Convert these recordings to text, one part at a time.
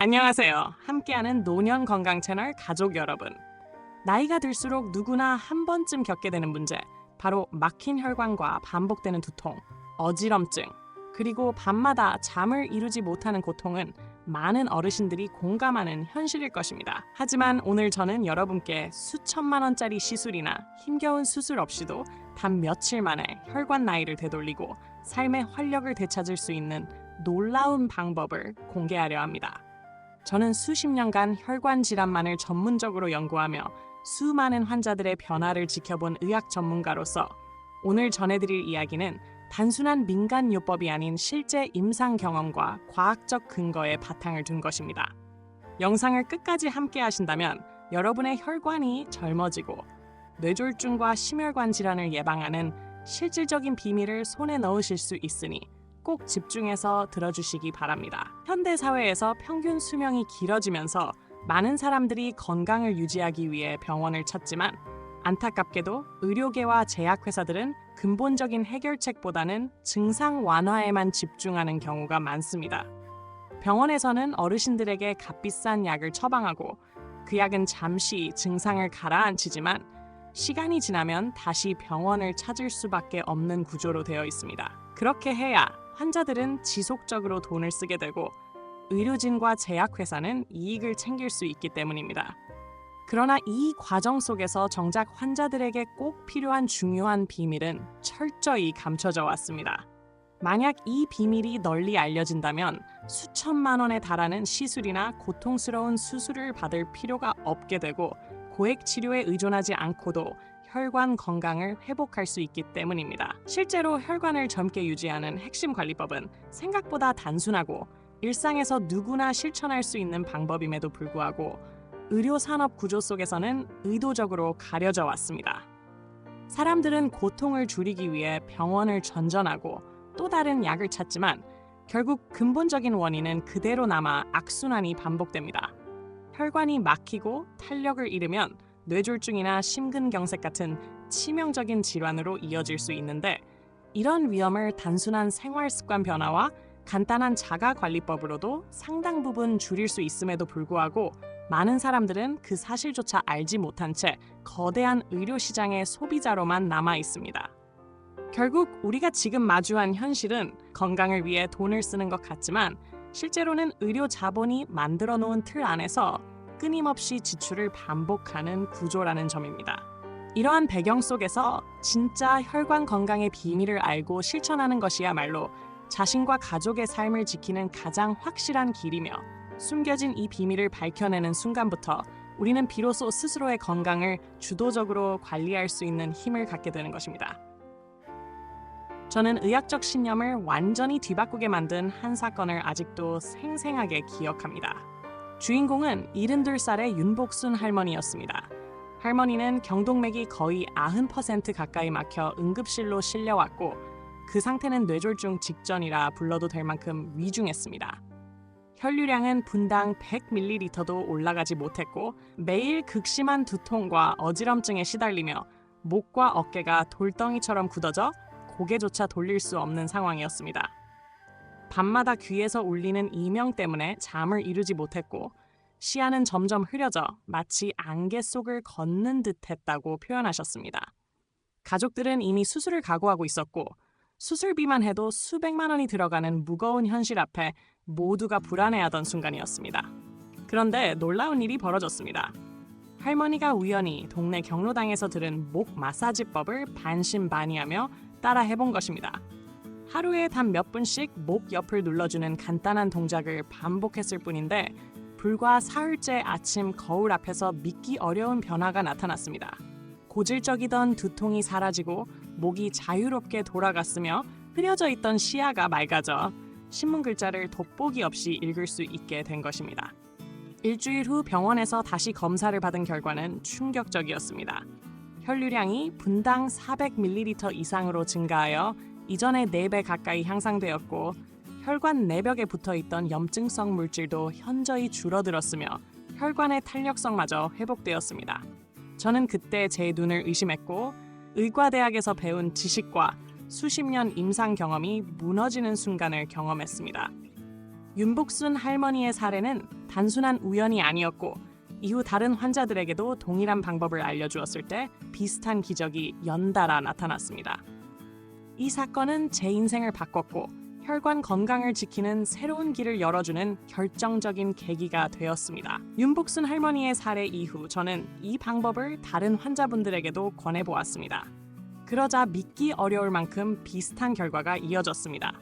안녕하세요. 함께하는 노년 건강 채널 가족 여러분. 나이가 들수록 누구나 한 번쯤 겪게 되는 문제, 바로 막힌 혈관과 반복되는 두통, 어지럼증, 그리고 밤마다 잠을 이루지 못하는 고통은 많은 어르신들이 공감하는 현실일 것입니다. 하지만 오늘 저는 여러분께 수천만 원짜리 시술이나 힘겨운 수술 없이도 단 며칠 만에 혈관 나이를 되돌리고 삶의 활력을 되찾을 수 있는 놀라운 방법을 공개하려 합니다. 저는 수십 년간 혈관 질환만을 전문적으로 연구하며 수많은 환자들의 변화를 지켜본 의학 전문가로서 오늘 전해드릴 이야기는 단순한 민간요법이 아닌 실제 임상 경험과 과학적 근거에 바탕을 둔 것입니다. 영상을 끝까지 함께 하신다면 여러분의 혈관이 젊어지고 뇌졸중과 심혈관 질환을 예방하는 실질적인 비밀을 손에 넣으실 수 있으니 꼭 집중해서 들어주시기 바랍니다. 현대 사회에서 평균 수명이 길어지면서 많은 사람들이 건강을 유지하기 위해 병원을 찾지만 안타깝게도 의료계와 제약회사들은 근본적인 해결책보다는 증상 완화에만 집중하는 경우가 많습니다. 병원에서는 어르신들에게 값비싼 약을 처방하고 그 약은 잠시 증상을 가라앉히지만 시간이 지나면 다시 병원을 찾을 수밖에 없는 구조로 되어 있습니다. 그렇게 해야 환자들은 지속적으로 돈을 쓰게 되고 의료진과 제약회사는 이익을 챙길 수 있기 때문입니다. 그러나 이 과정 속에서 정작 환자들에게 꼭 필요한 중요한 비밀은 철저히 감춰져 왔습니다. 만약 이 비밀이 널리 알려진다면 수천만 원에 달하는 시술이나 고통스러운 수술을 받을 필요가 없게 되고 고액 치료에 의존하지 않고도 혈관 건강을 회복할 수 있기 때문입니다. 실제로 혈관을 젊게 유지하는 핵심 관리법은 생각보다 단순하고 일상에서 누구나 실천할 수 있는 방법임에도 불구하고 의료 산업 구조 속에서는 의도적으로 가려져 왔습니다. 사람들은 고통을 줄이기 위해 병원을 전전하고 또 다른 약을 찾지만 결국 근본적인 원인은 그대로 남아 악순환이 반복됩니다. 혈관이 막히고 탄력을 잃으면 뇌졸중이나 심근경색 같은 치명적인 질환으로 이어질 수 있는데 이런 위험을 단순한 생활습관 변화와 간단한 자가관리법으로도 상당 부분 줄일 수 있음에도 불구하고 많은 사람들은 그 사실조차 알지 못한 채 거대한 의료시장의 소비자로만 남아 있습니다. 결국 우리가 지금 마주한 현실은 건강을 위해 돈을 쓰는 것 같지만 실제로는 의료 자본이 만들어 놓은 틀 안에서 끊임없이 지출을 반복하는 구조라는 점입니다. 이러한 배경 속에서 진짜 혈관 건강의 비밀을 알고 실천하는 것이야말로 자신과 가족의 삶을 지키는 가장 확실한 길이며 숨겨진 이 비밀을 밝혀내는 순간부터 우리는 비로소 스스로의 건강을 주도적으로 관리할 수 있는 힘을 갖게 되는 것입니다. 저는 의학적 신념을 완전히 뒤바꾸게 만든 한 사건을 아직도 생생하게 기억합니다. 주인공은 72살의 윤복순 할머니였습니다. 할머니는 경동맥이 거의 90% 가까이 막혀 응급실로 실려왔고 그 상태는 뇌졸중 직전이라 불러도 될 만큼 위중했습니다. 혈류량은 분당 100ml도 올라가지 못했고 매일 극심한 두통과 어지럼증에 시달리며 목과 어깨가 돌덩이처럼 굳어져 고개조차 돌릴 수 없는 상황이었습니다. 밤마다 귀에서 울리는 이명 때문에 잠을 이루지 못했고 시야는 점점 흐려져 마치 안개 속을 걷는 듯했다고 표현하셨습니다. 가족들은 이미 수술을 각오하고 있었고 수술비만 해도 수백만 원이 들어가는 무거운 현실 앞에 모두가 불안해하던 순간이었습니다. 그런데 놀라운 일이 벌어졌습니다. 할머니가 우연히 동네 경로당에서 들은 목 마사지법을 반신반의하며 따라 해본 것입니다. 하루에 단 몇 분씩 목 옆을 눌러주는 간단한 동작을 반복했을 뿐인데 불과 사흘째 아침 거울 앞에서 믿기 어려운 변화가 나타났습니다. 고질적이던 두통이 사라지고 목이 자유롭게 돌아갔으며 흐려져 있던 시야가 맑아져 신문 글자를 돋보기 없이 읽을 수 있게 된 것입니다. 일주일 후 병원에서 다시 검사를 받은 결과는 충격적이었습니다. 혈류량이 분당 400ml 이상으로 증가하여 이전의 4배 가까이 향상되었고 혈관 내벽에 붙어있던 염증성 물질도 현저히 줄어들었으며 혈관의 탄력성마저 회복되었습니다. 저는 그때 제 눈을 의심했고 의과대학에서 배운 지식과 수십 년 임상 경험이 무너지는 순간을 경험했습니다. 윤복순 할머니의 사례는 단순한 우연이 아니었고 이후 다른 환자들에게도 동일한 방법을 알려주었을 때 비슷한 기적이 연달아 나타났습니다. 이 사건은 제 인생을 바꿨고 혈관 건강을 지키는 새로운 길을 열어주는 결정적인 계기가 되었습니다. 윤복순 할머니의 사례 이후 저는 이 방법을 다른 환자분들에게도 권해보았습니다. 그러자 믿기 어려울 만큼 비슷한 결과가 이어졌습니다.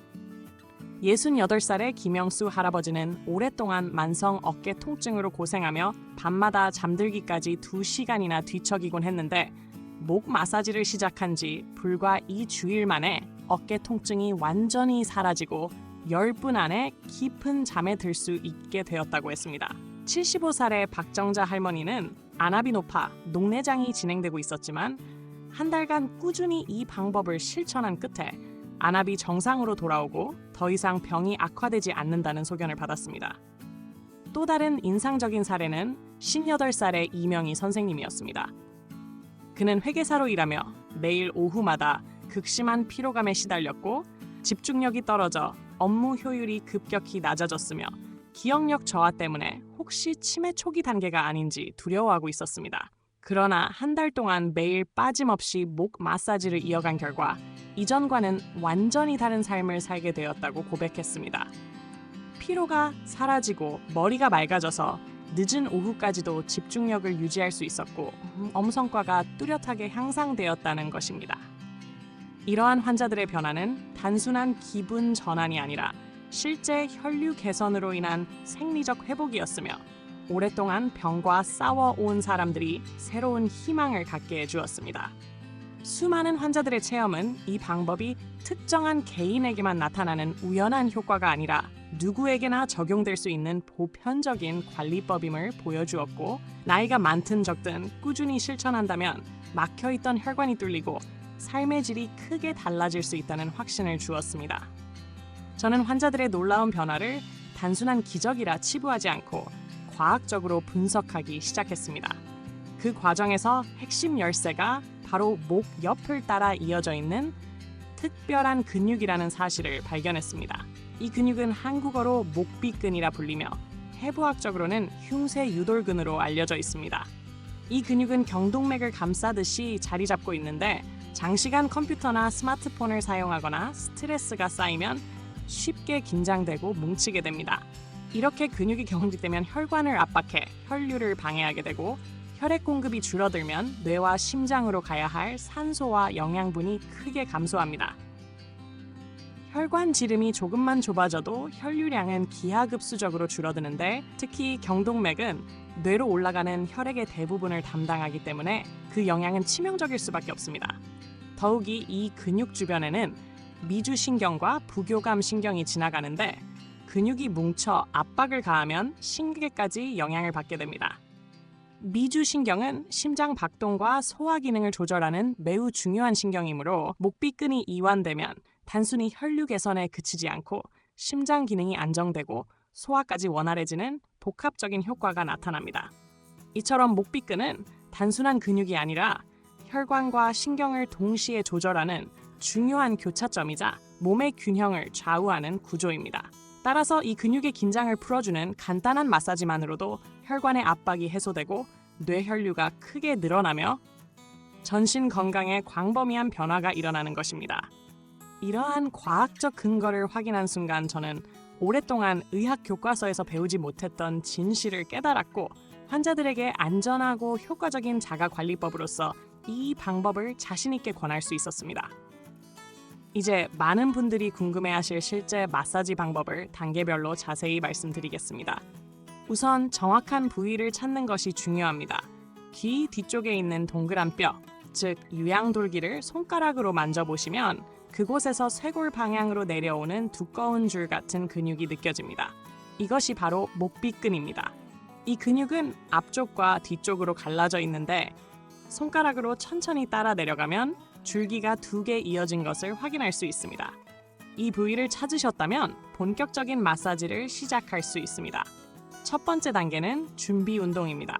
68살의 김영수 할아버지는 오랫동안 만성 어깨 통증으로 고생하며 밤마다 잠들기까지 2시간이나 뒤척이곤 했는데 목 마사지를 시작한 지 불과 2주일 만에 어깨 통증이 완전히 사라지고 10분 안에 깊은 잠에 들 수 있게 되었다고 했습니다. 75살의 박정자 할머니는 안압이 높아 녹내장이 진행되고 있었지만 한 달간 꾸준히 이 방법을 실천한 끝에 안압이 정상으로 돌아오고 더 이상 병이 악화되지 않는다는 소견을 받았습니다. 또 다른 인상적인 사례는 58살의 이명희 선생님이었습니다. 그는 회계사로 일하며 매일 오후마다 극심한 피로감에 시달렸고 집중력이 떨어져 업무 효율이 급격히 낮아졌으며 기억력 저하 때문에 혹시 치매 초기 단계가 아닌지 두려워하고 있었습니다. 그러나 한 달 동안 매일 빠짐없이 목 마사지를 이어간 결과 이전과는 완전히 다른 삶을 살게 되었다고 고백했습니다. 피로가 사라지고 머리가 맑아져서 늦은 오후까지도 집중력을 유지할 수 있었고 엄성과가 뚜렷하게 향상되었다는 것입니다. 이러한 환자들의 변화는 단순한 기분 전환이 아니라 실제 혈류 개선으로 인한 생리적 회복이었으며 오랫동안 병과 싸워온 사람들이 새로운 희망을 갖게 해주었습니다. 수많은 환자들의 체험은 이 방법이 특정한 개인에게만 나타나는 우연한 효과가 아니라 누구에게나 적용될 수 있는 보편적인 관리법임을 보여주었고 나이가 많든 적든 꾸준히 실천한다면 막혀있던 혈관이 뚫리고 삶의 질이 크게 달라질 수 있다는 확신을 주었습니다. 저는 환자들의 놀라운 변화를 단순한 기적이라 치부하지 않고 과학적으로 분석하기 시작했습니다. 그 과정에서 핵심 열쇠가 바로 목 옆을 따라 이어져 있는 특별한 근육이라는 사실을 발견했습니다. 이 근육은 한국어로 목비근이라 불리며 해부학적으로는 흉쇄 유돌근으로 알려져 있습니다. 이 근육은 경동맥을 감싸듯이 자리 잡고 있는데 장시간 컴퓨터나 스마트폰을 사용하거나 스트레스가 쌓이면 쉽게 긴장되고 뭉치게 됩니다. 이렇게 근육이 경직되면 혈관을 압박해 혈류를 방해하게 되고 혈액 공급이 줄어들면 뇌와 심장으로 가야 할 산소와 영양분이 크게 감소합니다. 혈관 지름이 조금만 좁아져도 혈류량은 기하급수적으로 줄어드는데 특히 경동맥은 뇌로 올라가는 혈액의 대부분을 담당하기 때문에 그 영향은 치명적일 수밖에 없습니다. 더욱이 이 근육 주변에는 미주신경과 부교감 신경이 지나가는데 근육이 뭉쳐 압박을 가하면 신경계까지 영향을 받게 됩니다. 미주신경은 심장 박동과 소화 기능을 조절하는 매우 중요한 신경이므로 목비근이 이완되면 단순히 혈류 개선에 그치지 않고 심장 기능이 안정되고 소화까지 원활해지는 복합적인 효과가 나타납니다. 이처럼 목비근은 단순한 근육이 아니라 혈관과 신경을 동시에 조절하는 중요한 교차점이자 몸의 균형을 좌우하는 구조입니다. 따라서 이 근육의 긴장을 풀어주는 간단한 마사지만으로도 혈관의 압박이 해소되고 뇌혈류가 크게 늘어나며 전신 건강에 광범위한 변화가 일어나는 것입니다. 이러한 과학적 근거를 확인한 순간 저는 오랫동안 의학 교과서에서 배우지 못했던 진실을 깨달았고 환자들에게 안전하고 효과적인 자가관리법으로서 이 방법을 자신 있게 권할 수 있었습니다. 이제 많은 분들이 궁금해하실 실제 마사지 방법을 단계별로 자세히 말씀드리겠습니다. 우선 정확한 부위를 찾는 것이 중요합니다. 귀 뒤쪽에 있는 동그란 뼈, 즉 유양돌기를 손가락으로 만져보시면 그곳에서 쇄골 방향으로 내려오는 두꺼운 줄 같은 근육이 느껴집니다. 이것이 바로 목비근입니다. 이 근육은 앞쪽과 뒤쪽으로 갈라져 있는데 손가락으로 천천히 따라 내려가면 줄기가 2개 이어진 것을 확인할 수 있습니다. 이 부위를 찾으셨다면 본격적인 마사지를 시작할 수 있습니다. 첫 번째 단계는 준비 운동입니다.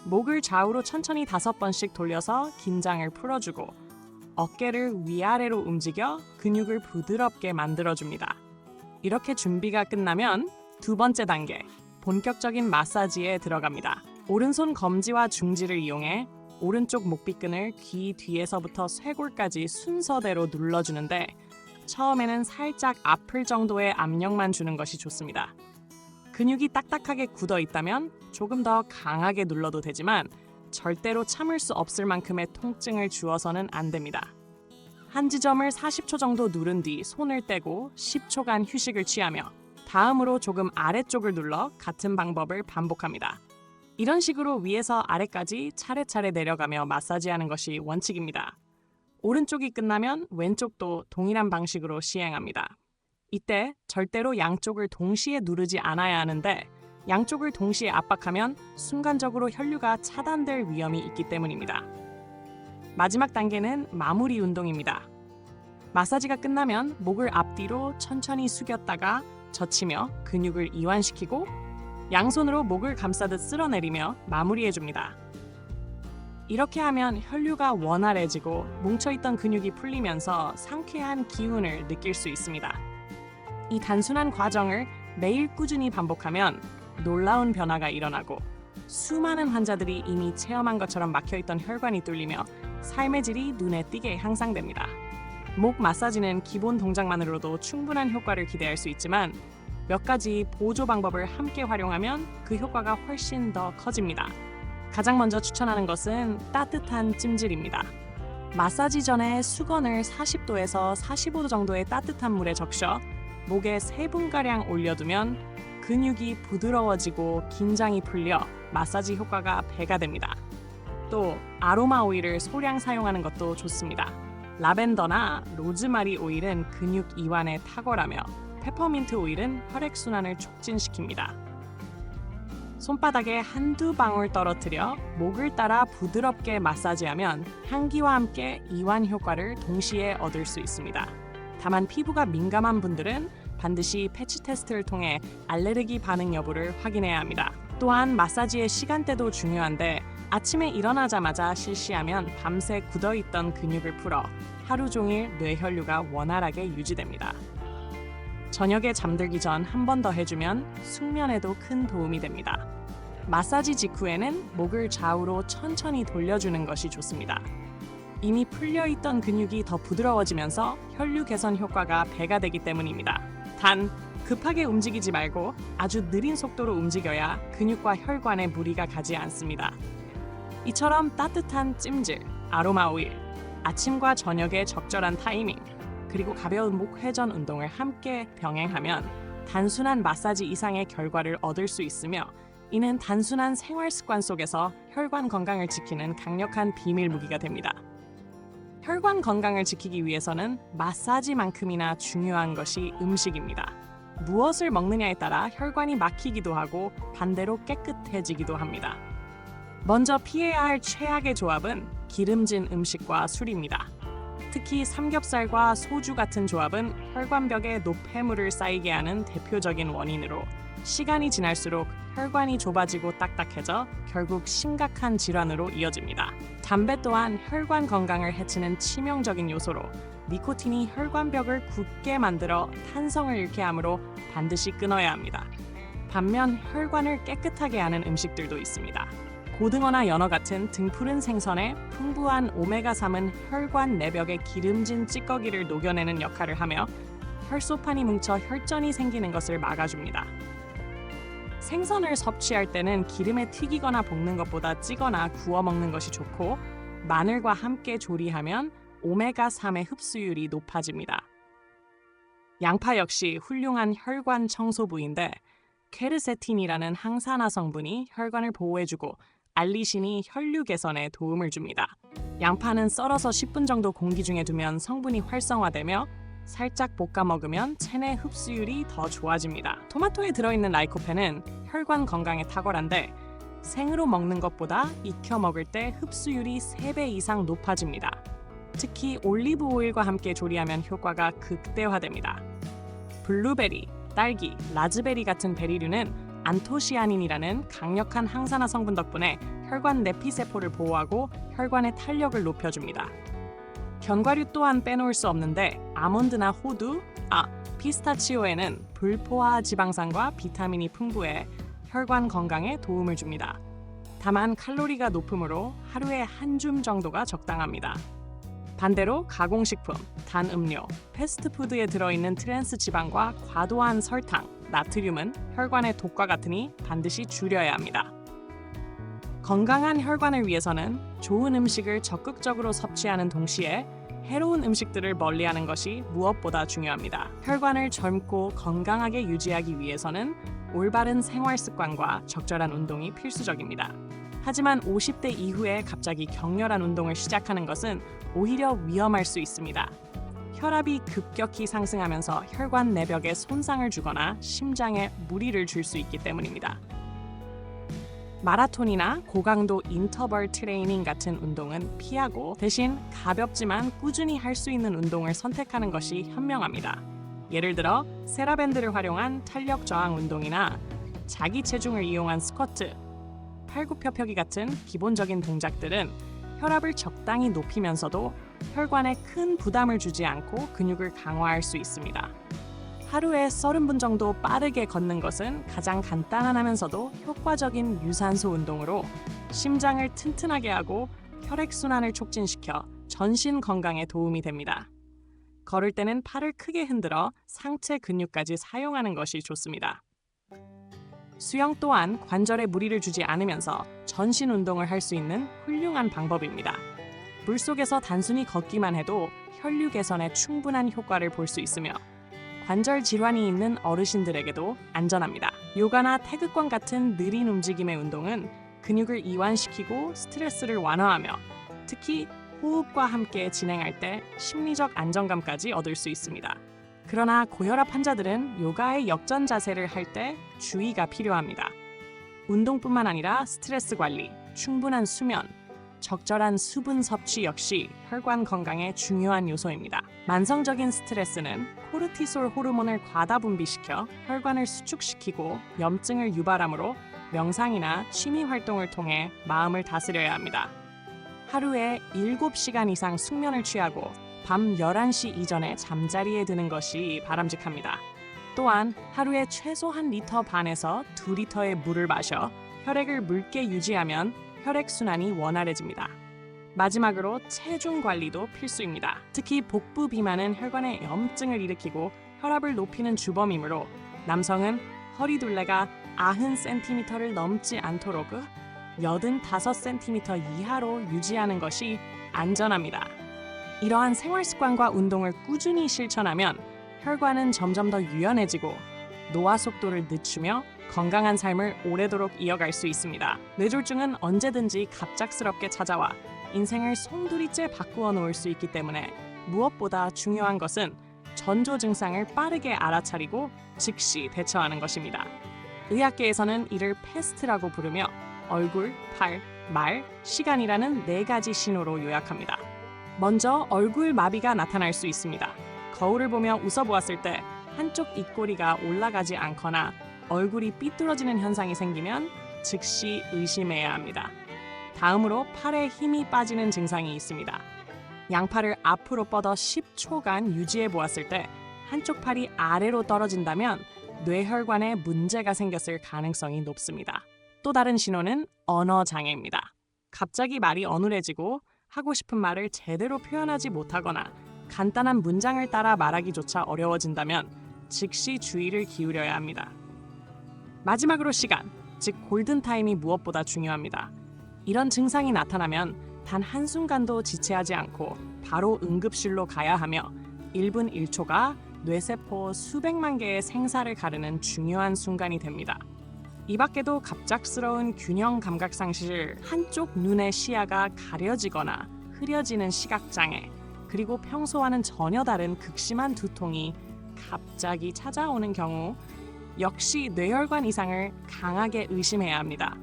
목을 좌우로 천천히 5번씩 돌려서 긴장을 풀어주고 어깨를 위아래로 움직여 근육을 부드럽게 만들어줍니다. 이렇게 준비가 끝나면 두 번째 단계, 본격적인 마사지에 들어갑니다. 오른손 검지와 중지를 이용해 오른쪽 목비끈을 귀 뒤에서부터 쇄골까지 순서대로 눌러주는데 처음에는 살짝 아플 정도의 압력만 주는 것이 좋습니다. 근육이 딱딱하게 굳어 있다면 조금 더 강하게 눌러도 되지만 절대로 참을 수 없을 만큼의 통증을 주어서는 안 됩니다. 한 지점을 40초 정도 누른 뒤 손을 떼고 10초간 휴식을 취하며 다음으로 조금 아래쪽을 눌러 같은 방법을 반복합니다. 이런 식으로 위에서 아래까지 차례차례 내려가며 마사지하는 것이 원칙입니다. 오른쪽이 끝나면 왼쪽도 동일한 방식으로 시행합니다. 이때 절대로 양쪽을 동시에 누르지 않아야 하는데 양쪽을 동시에 압박하면 순간적으로 혈류가 차단될 위험이 있기 때문입니다. 마지막 단계는 마무리 운동입니다. 마사지가 끝나면 목을 앞뒤로 천천히 숙였다가 젖히며 근육을 이완시키고 양손으로 목을 감싸듯 쓸어내리며 마무리해줍니다. 이렇게 하면 혈류가 원활해지고 뭉쳐있던 근육이 풀리면서 상쾌한 기운을 느낄 수 있습니다. 이 단순한 과정을 매일 꾸준히 반복하면 놀라운 변화가 일어나고 수많은 환자들이 이미 체험한 것처럼 막혀있던 혈관이 뚫리며 삶의 질이 눈에 띄게 향상됩니다. 목 마사지는 기본 동작만으로도 충분한 효과를 기대할 수 있지만 몇 가지 보조 방법을 함께 활용하면 그 효과가 훨씬 더 커집니다. 가장 먼저 추천하는 것은 따뜻한 찜질입니다. 마사지 전에 수건을 40도에서 45도 정도의 따뜻한 물에 적셔 목에 3분가량 올려두면 근육이 부드러워지고 긴장이 풀려 마사지 효과가 배가 됩니다. 또 아로마 오일을 소량 사용하는 것도 좋습니다. 라벤더나 로즈마리 오일은 근육 이완에 탁월하며 페퍼민트 오일은 혈액순환을 촉진시킵니다. 손바닥에 한두 방울 떨어뜨려 목을 따라 부드럽게 마사지하면 향기와 함께 이완 효과를 동시에 얻을 수 있습니다. 다만 피부가 민감한 분들은 반드시 패치 테스트를 통해 알레르기 반응 여부를 확인해야 합니다. 또한 마사지의 시간대도 중요한데 아침에 일어나자마자 실시하면 밤새 굳어있던 근육을 풀어 하루 종일 뇌혈류가 원활하게 유지됩니다. 저녁에 잠들기 전 한 번 더 해주면 숙면에도 큰 도움이 됩니다. 마사지 직후에는 목을 좌우로 천천히 돌려주는 것이 좋습니다. 이미 풀려있던 근육이 더 부드러워지면서 혈류 개선 효과가 배가 되기 때문입니다. 단, 급하게 움직이지 말고 아주 느린 속도로 움직여야 근육과 혈관에 무리가 가지 않습니다. 이처럼 따뜻한 찜질, 아로마 오일, 아침과 저녁의 적절한 타이밍, 그리고 가벼운 목 회전 운동을 함께 병행하면 단순한 마사지 이상의 결과를 얻을 수 있으며 이는 단순한 생활 습관 속에서 혈관 건강을 지키는 강력한 비밀 무기가 됩니다. 혈관 건강을 지키기 위해서는 마사지만큼이나 중요한 것이 음식입니다. 무엇을 먹느냐에 따라 혈관이 막히기도 하고 반대로 깨끗해지기도 합니다. 먼저 피해야 할 최악의 조합은 기름진 음식과 술입니다. 특히 삼겹살과 소주 같은 조합은 혈관벽에 노폐물을 쌓이게 하는 대표적인 원인으로 시간이 지날수록 혈관이 좁아지고 딱딱해져 결국 심각한 질환으로 이어집니다. 담배 또한 혈관 건강을 해치는 치명적인 요소로 니코틴이 혈관벽을 굳게 만들어 탄성을 잃게 하므로 반드시 끊어야 합니다. 반면 혈관을 깨끗하게 하는 음식들도 있습니다. 고등어나 연어 같은 등푸른 생선에 풍부한 오메가3은 혈관 내벽의 기름진 찌꺼기를 녹여내는 역할을 하며 혈소판이 뭉쳐 혈전이 생기는 것을 막아줍니다. 생선을 섭취할 때는 기름에 튀기거나 볶는 것보다 찌거나 구워 먹는 것이 좋고 마늘과 함께 조리하면 오메가3의 흡수율이 높아집니다. 양파 역시 훌륭한 혈관 청소부인데 퀘르세틴이라는 항산화 성분이 혈관을 보호해주고 알리신이 혈류 개선에 도움을 줍니다. 양파는 썰어서 10분 정도 공기 중에 두면 성분이 활성화되며 살짝 볶아 먹으면 체내 흡수율이 더 좋아집니다. 토마토에 들어있는 라이코펜은 혈관 건강에 탁월한데 생으로 먹는 것보다 익혀 먹을 때 흡수율이 3배 이상 높아집니다. 특히 올리브 오일과 함께 조리하면 효과가 극대화됩니다. 블루베리, 딸기, 라즈베리 같은 베리류는 안토시아닌이라는 강력한 항산화 성분 덕분에 혈관 내피세포를 보호하고 혈관의 탄력을 높여줍니다. 견과류 또한 빼놓을 수 없는데 아몬드나 호두, 피스타치오에는 불포화 지방산과 비타민이 풍부해 혈관 건강에 도움을 줍니다. 다만 칼로리가 높으므로 하루에 한 줌 정도가 적당합니다. 반대로 가공식품, 단 음료, 패스트푸드에 들어있는 트랜스 지방과 과도한 설탕, 나트륨은 혈관의 독과 같으니 반드시 줄여야 합니다. 건강한 혈관을 위해서는 좋은 음식을 적극적으로 섭취하는 동시에 해로운 음식들을 멀리하는 것이 무엇보다 중요합니다. 혈관을 젊고 건강하게 유지하기 위해서는 올바른 생활 습관과 적절한 운동이 필수적입니다. 하지만 50대 이후에 갑자기 격렬한 운동을 시작하는 것은 오히려 위험할 수 있습니다. 혈압이 급격히 상승하면서 혈관 내벽에 손상을 주거나 심장에 무리를 줄 수 있기 때문입니다. 마라톤이나 고강도 인터벌 트레이닝 같은 운동은 피하고 대신 가볍지만 꾸준히 할 수 있는 운동을 선택하는 것이 현명합니다. 예를 들어 세라밴드를 활용한 탄력 저항 운동이나 자기 체중을 이용한 스쿼트, 팔굽혀펴기 같은 기본적인 동작들은 혈압을 적당히 높이면서도 혈관에 큰 부담을 주지 않고 근육을 강화할 수 있습니다. 하루에 30분 정도 빠르게 걷는 것은 가장 간단하면서도 효과적인 유산소 운동으로 심장을 튼튼하게 하고 혈액순환을 촉진시켜 전신 건강에 도움이 됩니다. 걸을 때는 팔을 크게 흔들어 상체 근육까지 사용하는 것이 좋습니다. 수영 또한 관절에 무리를 주지 않으면서 전신 운동을 할 수 있는 훌륭한 방법입니다. 물속에서 단순히 걷기만 해도 혈류 개선에 충분한 효과를 볼 수 있으며 관절 질환이 있는 어르신들에게도 안전합니다. 요가나 태극권 같은 느린 움직임의 운동은 근육을 이완시키고 스트레스를 완화하며 특히 호흡과 함께 진행할 때 심리적 안정감까지 얻을 수 있습니다. 그러나 고혈압 환자들은 요가의 역전 자세를 할 때 주의가 필요합니다. 운동뿐만 아니라 스트레스 관리, 충분한 수면, 적절한 수분 섭취 역시 혈관 건강에 중요한 요소입니다. 만성적인 스트레스는 코르티솔 호르몬을 과다 분비시켜 혈관을 수축시키고 염증을 유발하므로 명상이나 취미 활동을 통해 마음을 다스려야 합니다. 하루에 7시간 이상 숙면을 취하고 밤 11시 이전에 잠자리에 드는 것이 바람직합니다. 또한 하루에 최소 1리터 반에서 2리터의 물을 마셔 혈액을 묽게 유지하면 혈액순환이 원활해집니다. 마지막으로 체중 관리도 필수입니다. 특히 복부 비만은 혈관에 염증을 일으키고 혈압을 높이는 주범이므로 남성은 허리둘레가 90cm를 넘지 않도록 85cm 이하로 유지하는 것이 안전합니다. 이러한 생활 습관과 운동을 꾸준히 실천하면 혈관은 점점 더 유연해지고 노화 속도를 늦추며 건강한 삶을 오래도록 이어갈 수 있습니다. 뇌졸중은 언제든지 갑작스럽게 찾아와 인생을 송두리째 바꾸어 놓을 수 있기 때문에 무엇보다 중요한 것은 전조 증상을 빠르게 알아차리고 즉시 대처하는 것입니다. 의학계에서는 이를 패스트라고 부르며 얼굴, 팔, 말, 시간이라는 4가지 신호로 요약합니다. 먼저 얼굴 마비가 나타날 수 있습니다. 거울을 보며 웃어보았을 때 한쪽 입꼬리가 올라가지 않거나 얼굴이 삐뚤어지는 현상이 생기면 즉시 의심해야 합니다. 다음으로 팔에 힘이 빠지는 증상이 있습니다. 양팔을 앞으로 뻗어 10초간 유지해 보았을 때 한쪽 팔이 아래로 떨어진다면 뇌혈관에 문제가 생겼을 가능성이 높습니다. 또 다른 신호는 언어 장애입니다. 갑자기 말이 어눌해지고 하고 싶은 말을 제대로 표현하지 못하거나 간단한 문장을 따라 말하기조차 어려워진다면 즉시 주의를 기울여야 합니다. 마지막으로 시간, 즉 골든타임이 무엇보다 중요합니다. 이런 증상이 나타나면 단 한순간도 지체하지 않고 바로 응급실로 가야 하며 1분 1초가 뇌세포 수백만 개의 생사를 가르는 중요한 순간이 됩니다. 이 밖에도 갑작스러운 균형 감각 상실, 한쪽 눈의 시야가 가려지거나 흐려지는 시각장애, 그리고 평소와는 전혀 다른 극심한 두통이 갑자기 찾아오는 경우 역시 뇌혈관 이상을 강하게 의심해야 합니다.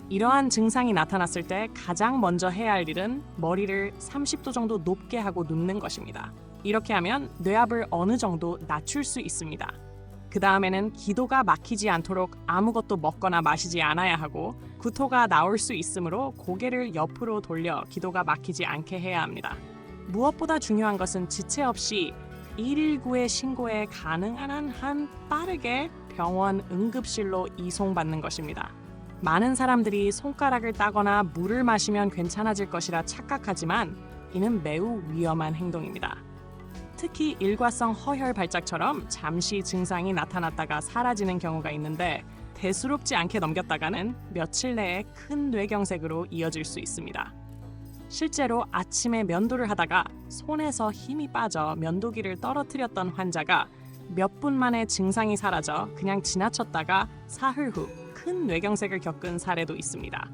이러한 증상이 나타났을 때 가장 먼저 해야 할 일은 머리를 30도 정도 높게 하고 눕는 것입니다. 이렇게 하면 뇌압을 어느 정도 낮출 수 있습니다. 그 다음에는 기도가 막히지 않도록 아무것도 먹거나 마시지 않아야 하고 구토가 나올 수 있으므로 고개를 옆으로 돌려 기도가 막히지 않게 해야 합니다. 무엇보다 중요한 것은 지체 없이 119에 신고해 가능한 한 빠르게 병원 응급실로 이송받는 것입니다. 많은 사람들이 손가락을 따거나 물을 마시면 괜찮아질 것이라 착각하지만 이는 매우 위험한 행동입니다. 특히 일과성 허혈 발작처럼 잠시 증상이 나타났다가 사라지는 경우가 있는데 대수롭지 않게 넘겼다가는 며칠 내에 큰 뇌경색으로 이어질 수 있습니다. 실제로 아침에 면도를 하다가 손에서 힘이 빠져 면도기를 떨어뜨렸던 환자가 몇 분 만에 증상이 사라져 그냥 지나쳤다가 사흘 후 큰 뇌경색을 겪은 사례도 있습니다.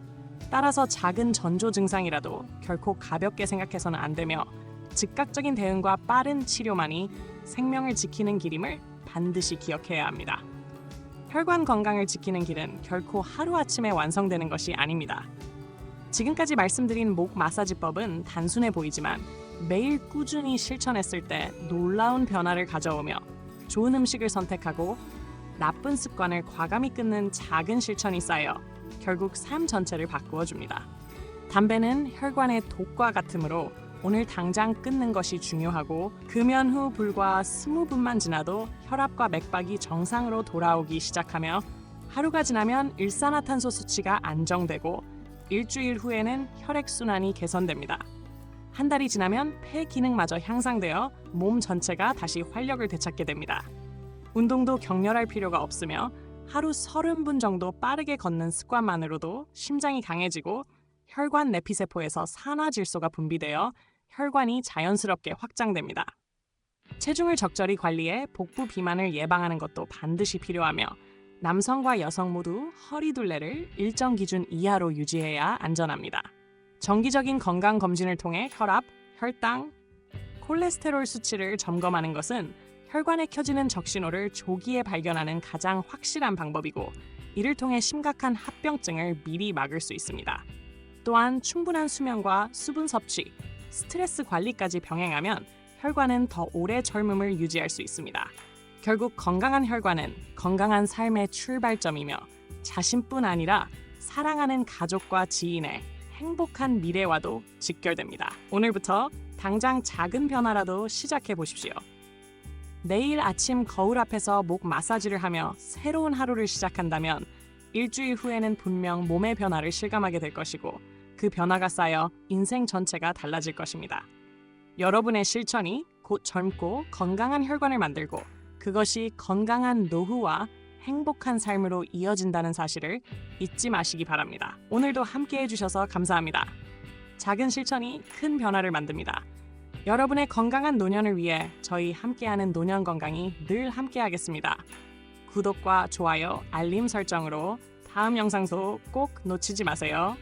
따라서 작은 전조 증상이라도 결코 가볍게 생각해서는 안 되며 즉각적인 대응과 빠른 치료만이 생명을 지키는 길임을 반드시 기억해야 합니다. 혈관 건강을 지키는 길은 결코 하루아침에 완성되는 것이 아닙니다. 지금까지 말씀드린 목 마사지법은 단순해 보이지만 매일 꾸준히 실천했을 때 놀라운 변화를 가져오며 좋은 음식을 선택하고 나쁜 습관을 과감히 끊는 작은 실천이 쌓여 결국 삶 전체를 바꾸어 줍니다. 담배는 혈관의 독과 같으므로 오늘 당장 끊는 것이 중요하고 금연 후 불과 20분만 지나도 혈압과 맥박이 정상으로 돌아오기 시작하며 하루가 지나면 일산화탄소 수치가 안정되고 일주일 후에는 혈액순환이 개선됩니다. 한 달이 지나면 폐 기능마저 향상되어 몸 전체가 다시 활력을 되찾게 됩니다. 운동도 격렬할 필요가 없으며 하루 30분 정도 빠르게 걷는 습관만으로도 심장이 강해지고 혈관 내피세포에서 산화질소가 분비되어 혈관이 자연스럽게 확장됩니다. 체중을 적절히 관리해 복부 비만을 예방하는 것도 반드시 필요하며 남성과 여성 모두 허리 둘레를 일정 기준 이하로 유지해야 안전합니다. 정기적인 건강 검진을 통해 혈압, 혈당, 콜레스테롤 수치를 점검하는 것은 혈관에 켜지는 적신호를 조기에 발견하는 가장 확실한 방법이고 이를 통해 심각한 합병증을 미리 막을 수 있습니다. 또한 충분한 수면과 수분 섭취, 스트레스 관리까지 병행하면 혈관은 더 오래 젊음을 유지할 수 있습니다. 결국 건강한 혈관은 건강한 삶의 출발점이며 자신뿐 아니라 사랑하는 가족과 지인의 행복한 미래와도 직결됩니다. 오늘부터 당장 작은 변화라도 시작해 보십시오. 내일 아침 거울 앞에서 목 마사지를 하며 새로운 하루를 시작한다면 일주일 후에는 분명 몸의 변화를 실감하게 될 것이고 그 변화가 쌓여 인생 전체가 달라질 것입니다. 여러분의 실천이 곧 젊고 건강한 혈관을 만들고 그것이 건강한 노후와 행복한 삶으로 이어진다는 사실을 잊지 마시기 바랍니다. 오늘도 함께 해주셔서 감사합니다. 작은 실천이 큰 변화를 만듭니다. 여러분의 건강한 노년을 위해 저희 함께하는 노년 건강이 늘 함께하겠습니다. 구독과 좋아요, 알림 설정으로 다음 영상도 꼭 놓치지 마세요.